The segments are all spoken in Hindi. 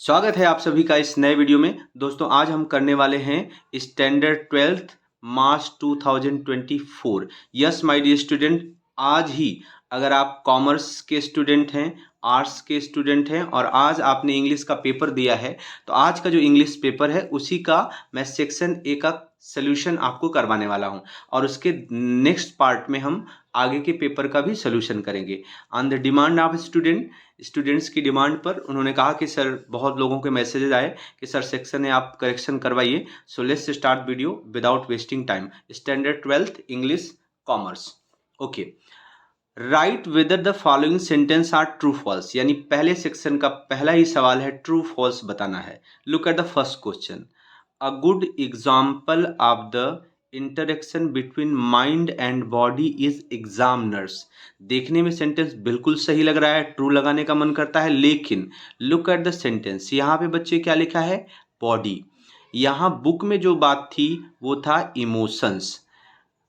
स्वागत है आप सभी का इस नए वीडियो में। दोस्तों आज हम करने वाले हैं standard 12th March 2024। Yes my dear student, आज ही अगर आप कॉमर्स के स्टूडेंट हैं, आर्ट्स के स्टूडेंट हैं और आज आपने इंग्लिश का पेपर दिया है, तो आज का जो इंग्लिश पेपर है उसी का मैं सेक्शन ए का सोल्यूशन आपको करवाने वाला हूं और उसके नेक्स्ट पार्ट में हम आगे के पेपर का भी सोल्यूशन करेंगे on the demand of students की डिमांड पर। उन्होंने कहा कि सर बहुत लोगों के मैसेजेस आए कि सर सेक्शन में आप करेक्शन करवाइए। So let's start video without wasting time. Standard 12th English commerce. Okay, right whether the following sentence are true false, यानी पहले सेक्शन का पहला ही सवाल है ट्रू फॉल्स बताना है। Look at the first question. A good example of the interaction between mind and body is examiners। देखने में सेंटेंस बिल्कुल सही लग रहा है, ट्रू लगाने का मन करता है, लेकिन लुक एट द सेंटेंस। यहाँ पे बच्चे क्या लिखा है? बॉडी। यहाँ बुक में जो बात थी वो था इमोशंस।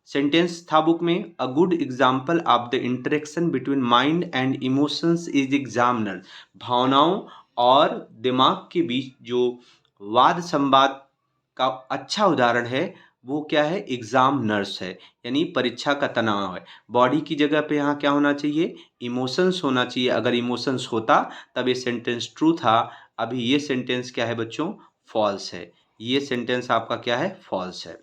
सेंटेंस था बुक में, a good example of the interaction between mind and emotions is examiner. भावनाओं और दिमाग के बीच जो वाद संवाद का अच्छा उदाहरण है वो क्या है? एग्जाम नर्स है, यानी परीक्षा का तनाव है। बॉडी की जगह पे यहाँ क्या होना चाहिए? इमोशंस होना चाहिए। अगर इमोशंस होता तब ये सेंटेंस ट्रू था। अभी ये सेंटेंस क्या है बच्चों? फॉल्स है। ये सेंटेंस आपका क्या है? फॉल्स है।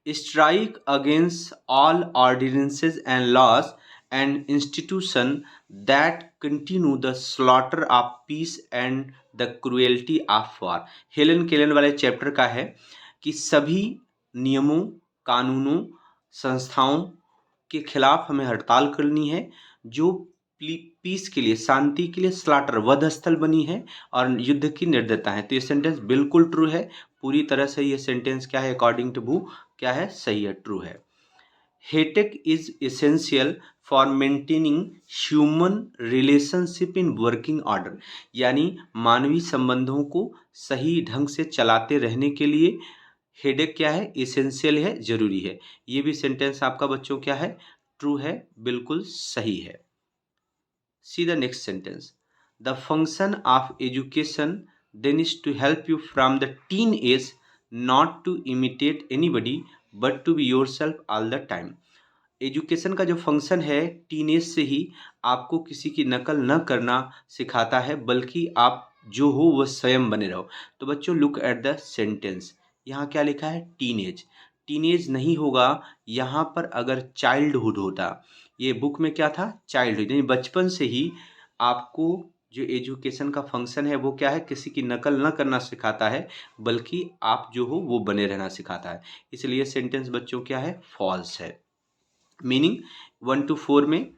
Strike against all ordinances and laws and institutions that continue the slaughter of peace and the cruelty of war। Helen Kellen वाले चैप्टर का है कि सभी नियमों, कानूनों, संस्थाओं के खिलाफ हमें हड़ताल करनी है जो पीस के लिए, शांति के लिए स्लाटर, वधस्थल बनी है और युद्ध की निर्दयता है। तो ये सेंटेंस बिल्कुल ट्रू है। पूरी तरह से ये सेंटेंस क्या है? अकॉर्डिंग टू बुक क्या है? सही है, ट्रू है। Tact is essential for maintaining human relationship in working order, यानी मानवीय संबंधों को सही ढंग से चलाते रहने के लिए हेडेक क्या है? एसेंशियल है, जरूरी है। ये भी सेंटेंस आपका बच्चों क्या है? ट्रू है, बिल्कुल सही है। See the next sentence. The function of education then is to help you from the teen age not to imitate anybody but to be yourself all the time। Education का जो फंक्शन है टीनेज से ही आपको किसी की नकल न करना सिखाता है, बल्कि आप जो हो वह स्वयं बने रहो। तो बच्चों लुक एट द सेंटेंस। यहाँ क्या लिखा है? टीनेज। टीनेज नहीं होगा यहाँ पर अगर चाइल्डहुड होता। ये बुक में क्या था? चाइल्डहुड, यानी बचपन से ही आपको जो एजुकेशन का फंक्शन है वो क्या है? किसी की नकल न करना सिखाता है, बल्कि आप जो हो वो बने रहना सिखाता है। इसलिए सेंटेंस बच्चों क्या है? फॉल्स है। मीनिंग 1 to 4 में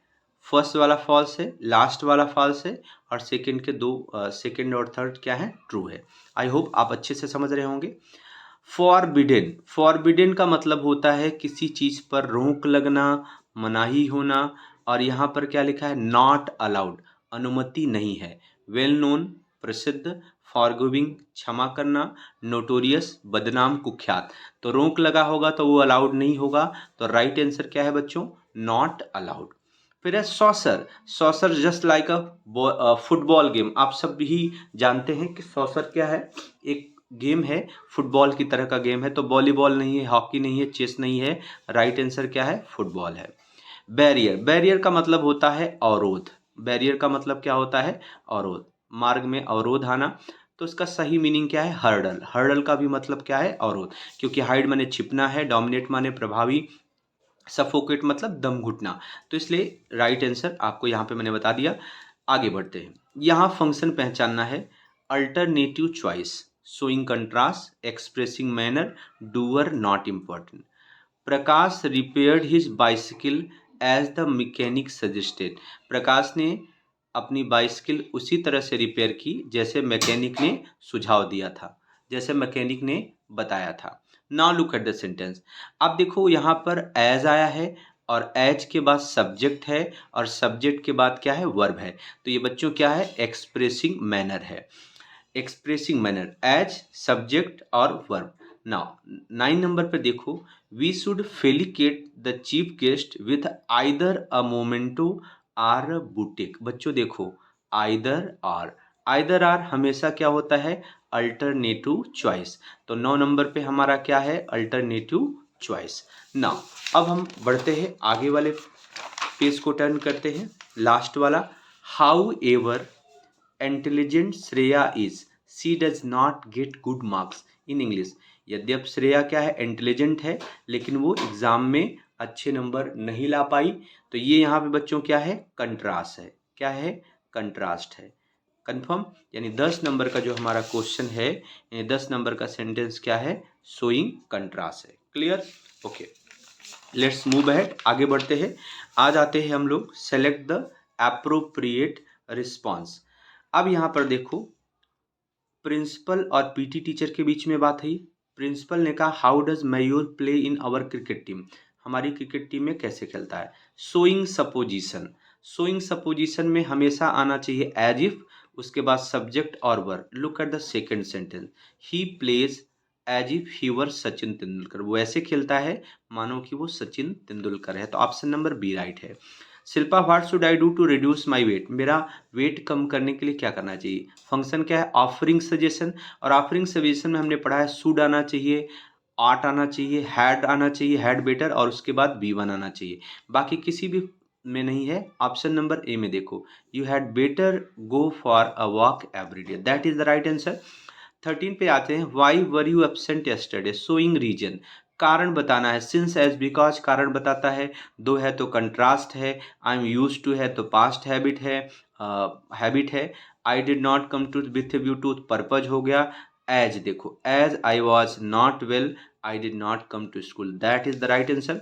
फर्स्ट वाला फॉल्स है, लास्ट वाला फॉल्स है और सेकंड के दो सेकंड और थर्ड क्या है? ट्रू है। आई होप आप अच्छे से समझ रहे होंगे। फॉरबिडेन, फॉरबिडेन का मतलब होता है किसी चीज पर रोक लगना, मनाही होना। और यहाँ पर क्या लिखा है? नॉट अलाउड, अनुमति नहीं है। वेल नोन, प्रसिद्ध। फॉरगिविंग, क्षमा करना। नोटोरियस, बदनाम, कुख्यात। तो रोक लगा होगा तो वो अलाउड नहीं होगा। तो राइट आंसर क्या है बच्चों? Not allowed. फिर है सॉसर। सॉसर जस्ट लाइक अ फुटबॉल गेम। आप सब भी जानते हैं कि सॉसर क्या है? एक गेम है, फुटबॉल की तरह का गेम है। तो वॉलीबॉल नहीं है, हॉकी नहीं है, चेस नहीं है। राइट आंसर क्या है? फुटबॉल है। बैरियर, बैरियर का मतलब होता है अवरोध। बैरियर का मतलब क्या होता है? अवरोध, मार्ग में अवरोध आना। तो इसका सही मीनिंग क्या है? हर्डल। हर्डल का भी मतलब क्या है? अवरोध। क्योंकि हाइड माने छिपना है, डोमिनेट माने प्रभावी, सफोकेट मतलब दम घुटना। तो इसलिए राइट आंसर आपको यहाँ पे मैंने बता दिया। आगे बढ़ते हैं। यहाँ फंक्शन पहचानना है। Alternative choice, showing contrast, expressing manner, doer, not important. Prakash repaired his bicycle as the mechanic suggested. Prakash ने अपनी बाइसिकल उसी तरह से रिपेयर की जैसे मैकेनिक ने सुझाव दिया था, जैसे मैकेनिक ने बताया था। Now look at the sentence. अब देखो यहाँ पर एज आया है और एज के बाद सब्जेक्ट है और सब्जेक्ट के बाद क्या है? वर्ब है। तो ये बच्चों क्या है? एक्सप्रेसिंग मैनर है। एक्सप्रेसिंग मैनर, एज, सब्जेक्ट और वर्ब। नाउ 9 नंबर पर देखो, we should felicitate the chief guest with either a memento or boutique. बच्चों देखो, आइदर और आइदर आर हमेशा क्या होता है, अल्टरनेटिव चॉइस। तो 9 नंबर पे हमारा क्या है, अल्टरनेटिव चॉइस। नाउ अब हम बढ़ते हैं आगे वाले पेज को टर्न करते हैं, लास्ट वाला। However intelligent Shreya is, she does not get good marks in English. यद्यप श्रेया क्या है, इंटेलिजेंट है, लेकिन वो एग्जाम में अच्छे नंबर नहीं ला पाई। तो ये यहाँ पे बच्चों क्या है, कंट्रास्ट है। क्या है, कंट्रास्ट है। कंफर्म, यानी 10 नंबर का जो हमारा क्वेश्चन है, यानी 10 नंबर का सेंटेंस क्या है, शोइंग कंट्रास्ट है। Clear, okay, let's move ahead, आगे बढ़ते हैं। आज आते हैं हम लोग सेलेक्ट द एप्रोप्रिएट रिस्पॉन्स। अब यहाँ पर देखो, प्रिंसिपल और पीटी टीचर के बीच में बात हुई। प्रिंसिपल ने कहा how does Mayur play in our cricket team, हमारी क्रिकेट टीम में कैसे खेलता है। सोइंग सपोजिशन, सोइंग सपोजिशन में हमेशा आना चाहिए एज इफ, उसके बाद सब्जेक्ट और verb. Look at the second sentence, he plays as if he were Sachin Tendulkar, वो ऐसे खेलता है मानो कि वो सचिन तेंदुलकर है। तो ऑप्शन नंबर बी राइट है। Shilpa what should I do to reduce my weight, मेरा वेट कम करने के लिए क्या करना चाहिए। फंक्शन क्या है, ऑफरिंग सजेशन, और ऑफरिंग सजेशन में हमने पढ़ा है शुड आना चाहिए, आट आना चाहिए, हैड आना चाहिए, हैड बेटर, और उसके बाद बी वन आना चाहिए। बाकी किसी भी में नहीं है। ऑप्शन नंबर ए में देखो, you had better go for a walk every day, that is the right answer. 13 पे आते हैं, why were you absent yesterday, showing reason, कारण बताना है। सिंस एज बिकॉज कारण बताता है, दो है तो कंट्रास्ट है, आई एम यूज टू है तो पास्ट हैबिट है, हैबिट है। I did not come to with view to purpose हो गया। एज देखो, as I was not well I did not come to school, that is the right answer.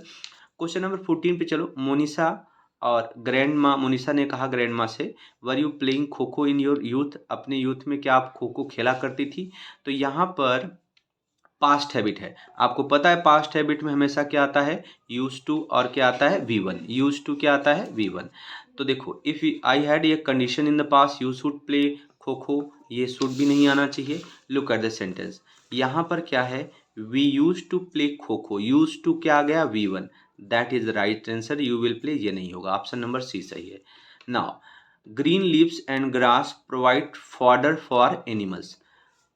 Question number 14 पे चलो। मोनिशा और ग्रैंड माँ, मोनिशा ने कहा ग्रैंड माँ से, were you playing kho kho in your youth, अपने यूथ में क्या आप खो खो खेला करती थी। तो यहाँ पर पास्ट हैबिट है, आपको पता है पास्ट हैबिट में हमेशा क्या आता है, यूज टू, और क्या आता है, वी वन। यूज टू क्या आता है, वी वन। तो देखो, if I had a condition in the past you should play kho kho, ये शुड भी नहीं आना चाहिए। लुक एट द सेंटेंस, यहाँ पर क्या है, we use to play kho खो, यूज टू क्या आ गया, we won, that is the right answer. You will play, ये नहीं होगा, ऑप्शन नंबर सी सही है। Now green leaves and grass provide fodder for animals,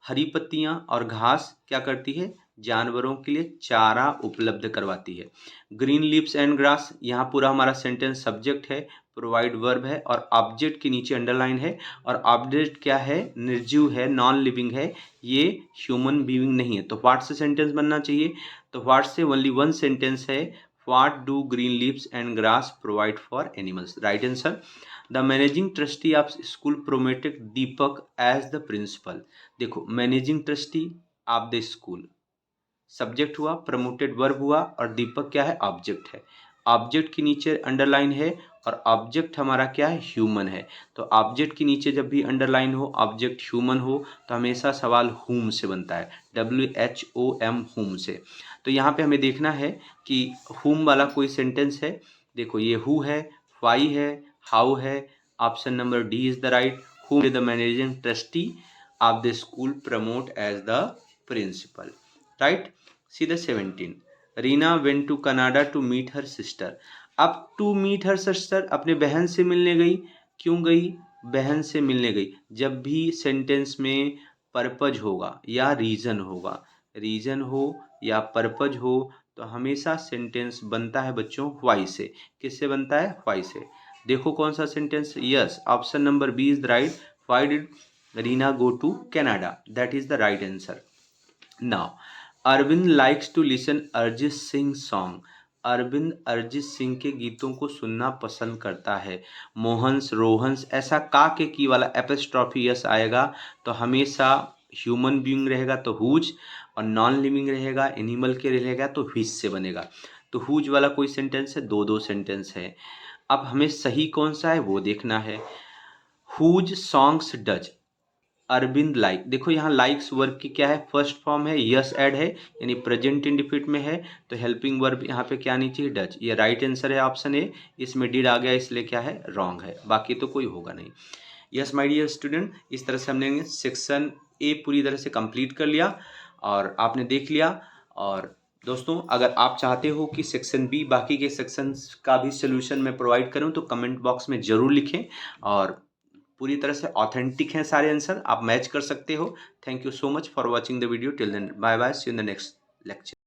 हरी पत्तियां और घास क्या करती है, जानवरों के लिए चारा उपलब्ध करवाती है। ग्रीन लीव्स एंड ग्रास, यहाँ पूरा हमारा सेंटेंस सब्जेक्ट है, प्रोवाइड वर्ब है, और ऑब्जेक्ट के नीचे अंडरलाइन है। और ऑब्जेक्ट क्या है, निर्जीव है, नॉन लिविंग है, ये ह्यूमन बीइंग नहीं है। तो व्हाट से सेंटेंस बनना चाहिए, तो व्हाट से ओनली वन सेंटेंस है, what do green leaves and grass provide for animals, right answer. The managing trustee of school promoted Deepak as the principal. देखो, managing trustee of the school, subject हुआ, प्रमोटेड वर्ब हुआ, और दीपक क्या है, ऑब्जेक्ट है। ऑब्जेक्ट के नीचे अंडरलाइन है, और ऑब्जेक्ट हमारा क्या है, ह्यूमन है। तो ऑब्जेक्ट के नीचे जब भी अंडरलाइन हो, ऑब्जेक्ट ह्यूमन हो, तो हमेशा सवाल हुम से बनता है, WHOM, हुम से। तो यहाँ पे हमें देखना है कि हुम वाला कोई सेंटेंस है। देखो, ये हु है, वाई है, हाउ है, option number D is the right. Whom the managing trustee of the school promote as the principal, right. See the 17, Reena went to Canada to meet her sister. अब टू मीट हर सिस्टर, अपने बहन से मिलने गई। क्यों गई, बहन से मिलने गई। जब भी सेंटेंस में पर्पज होगा या रीजन होगा, रीजन हो या पर्पज हो, तो हमेशा सेंटेंस बनता है बच्चों वाई से। किससे बनता है, वाई से। देखो कौन सा sentence, yes, option number B is the right. Why did Reena go to Canada, that is the right answer. Now Arvind likes to listen Arijit Singh song, Arvind Arijit Singh के गीतों को सुनना पसंद करता है। मोहन्स, रोहन्स, ऐसा का के की वाला एपिस्ट्रॉफी यस आएगा, तो हमेशा ह्यूमन बीइंग रहेगा तो हुज, और नॉन लिविंग रहेगा, एनिमल के रहेगा तो व्हिच से बनेगा। तो हुज वाला कोई सेंटेंस है, दो दो सेंटेंस है। अब हमें सही कौन सा है वो देखना है। Whose songs does Arvind like, देखो यहाँ लाइक्स वर्ब की क्या है, फर्स्ट फॉर्म है, यस ऐड है, यानी प्रेजेंट इंडिफिनिट में है, तो हेल्पिंग वर्ब यहाँ पे क्या आनी चाहिए, डज। ये राइट आंसर है ऑप्शन ए। इसमें डिड आ गया इसलिए क्या है, रॉन्ग है, बाकी तो कोई होगा नहीं। यस माय डियर स्टूडेंट, इस तरह से हमने सेक्शन ए पूरी तरह से कंप्लीट कर लिया और आपने देख लिया। और दोस्तों, अगर आप चाहते हो कि सेक्शन बी, बाकी के सेक्शंस का भी सोल्यूशन मैं प्रोवाइड करूं, तो कमेंट बॉक्स में ज़रूर लिखें। और पूरी तरह से ऑथेंटिक हैं सारे आंसर, आप मैच कर सकते हो। Thank you so much for watching the video till then, bye bye, see you in the next lecture.